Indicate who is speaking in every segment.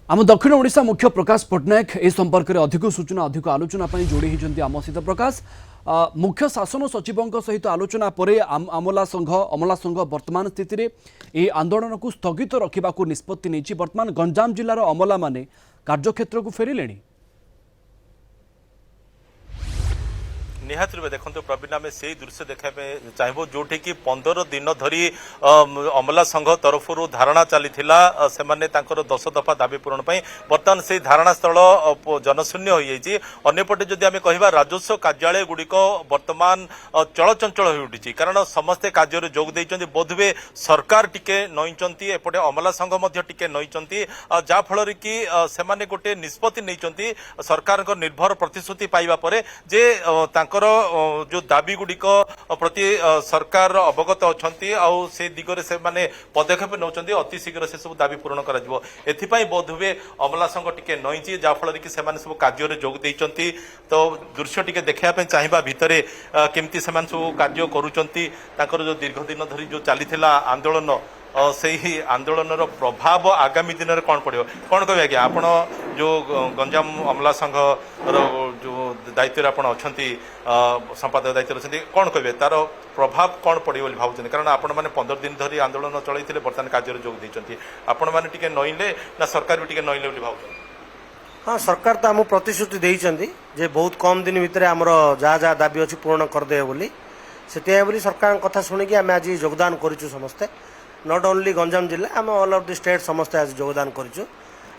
Speaker 1: आम दक्षिण ओडिशा मुख्य प्रकाश पट्टनायक ए संपर्क में अधिक सूचना अधिक आलोचना जोड़ी होती आम सहित प्रकाश मुख्य शासन सचिवों सहित आलोचना पर अमला संघ वर्तमान स्थित में आंदोलन को स्थगित रखा निष्पत्ति नहीं। वर्तमान गंजाम जिलार अमला माने कार्यक्षेत्र को फेरिले।
Speaker 2: निहाती रूपे देखो प्रवीण आम से दृश्य देखा चाहबू जो कि 15 दिन धरी अमला संघ तरफ धारणा चली से 10 दफा दाबी पूरण बर्तमान से धारणा स्थल जनशून्य हो जाए। अंपटे जदि आम कह राजस्व कार्यालय गुड़िक बर्तमान चलचंचल हो उठी कारण समस्ते कार्य जोग देते बोधवे सरकार टिके नईचंती एपटे अमला संघ टिके नईचंती जाफल कि से गोटे निष्पत्ति नहीं सरकार निर्भर प्रतिश्रुति पाइबा परे जे जो दाबी गुड़िक प्रति सरकार अवगत अच्छा से दिगरे से माने पदक्षेप नौकरी अति शीघ्र से सब दाबी पूरण कर बोधवे अमला संघ टिके नईची जहाँफल कि सब कार्य जोग देती। तो दृश्य टिके देखा चाहिए भितर केमती से सब कार्य कर जो दीर्घ दिन धरी जो चली आंदोलन से ही आंदोलन प्रभाव आगामी दिन में कौन पड़ो कौन कह आज्ञा आप जो गंजाम अमला संघ जो दायित्व आप संपादक दायित्व अच्छे कौन कहे तार प्रभाव कौन पड़ो भावुँ कारण आपण मैंने 15 दिन धरी आंदोलन चलते बर्तमान कार्य जोग देते आपण मैंने टिके नईले ना सरकार भी टिके नईले भाव।
Speaker 3: हाँ सरकार तो आम प्रतिश्रुति देते बहुत कम दिन भितर आमर जहाँ जहाँ दाबी अच्छी पूर्ण करदे बोली से सरकार कथा शुणिकी आम आज योगदान करूँ समस्ते नॉट ओनली गंजाम जिला आम ऑल ऑफ द स्टेट समस्ते आज योगदान करूँ।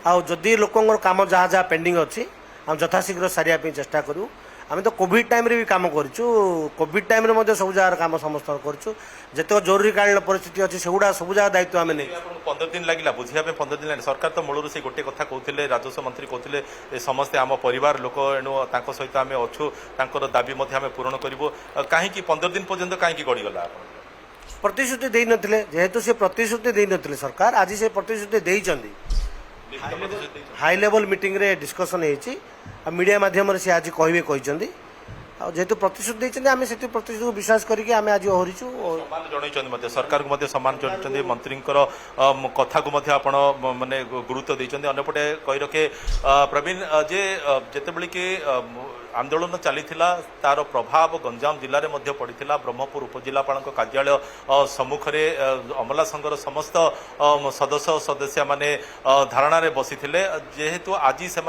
Speaker 3: आदि लोकंर काम जहाँ जहाँ पेंडिंग अच्छी आम यथाशीघ्र सारिया चेष्टा करूँ। आम तो कोविड टाइम रे भी काम करूँ कोविड टाइम रे सब जगह काम समस्त करूँ जिते जरूरीकालीन परिस्थिति अच्छी सेगुड़ा सब जगह दायित्व आम नहीं
Speaker 2: 15 दिन लगे बुझा 15 दिन लगे सरकार तो मूलर से गोटे कथा कहते राजस्व मंत्री कहते समस्ते आम परिवार लोक एणु सहित आम अच्छू दाबी आम पूरण करूँ कहीं 15 दिन पर्यंत कहीं गड़ीगला
Speaker 3: प्रतिश्रुति दे नथिले जेहेतु से प्रतिश्रुति दे नथिले सरकार आज से प्रतिश्रुति देइचंदी हाई लेवल मीटिंग रे डिस्कशन हेची मीडिया माध्यम से आज कहबे कहिचंदी जेहेतु प्रतिश्रुति देइचंदी आमे सेति प्रतिश्रुति विश्वास करके आमे आज ओहरिचु
Speaker 2: सम्मान जणैचंदी मध्ये सरकार को मध्ये सम्मान जणैचंदी मंत्रींकर कथा को मध्ये आपण माने गुरुत्व देइचंदी अन्यपटे कहि रखे प्रवीण जे जेते बेले के आंदोलन चली तार प्रभाव गंजाम जिले में पड़ा ब्रह्मपुर उपजिलापाल कार्यालय सम्मुख में अमला संघर समस्त सदस्य सदस्य माने धारणा रे बसी जेहेतु आज से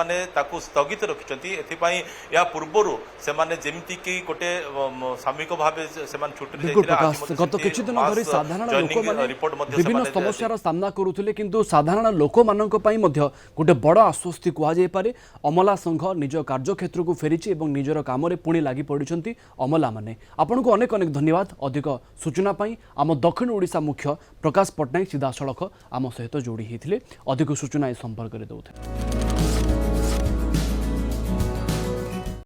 Speaker 2: स्थगित रखिंट या पूर्वर से जमीती कि गोटे सामूहिक भाव से छुट्टी
Speaker 1: गत किछि दिन धरि साधारण लोक विभिन्न समस्यार सामना करुथिले किंतु साधारण लोक मानक पई मध्ये गोटे बड़ आश्वस्ति कुआ जाय पारे अमला संघ निज कार्यक्षेत्र को फेरिछि एवं निजर काम रे पुणी लागि पड़िछंती अमला माने। आपन को अनेक अनेक धन्यवाद अधिक सूचना पाई आम दक्षिण ओडिशा मुख्य प्रकाश पट्टनायक सीधा सड़क आम सहित जोड़ी होते अधिक सूचना ए संपर्क में दौते।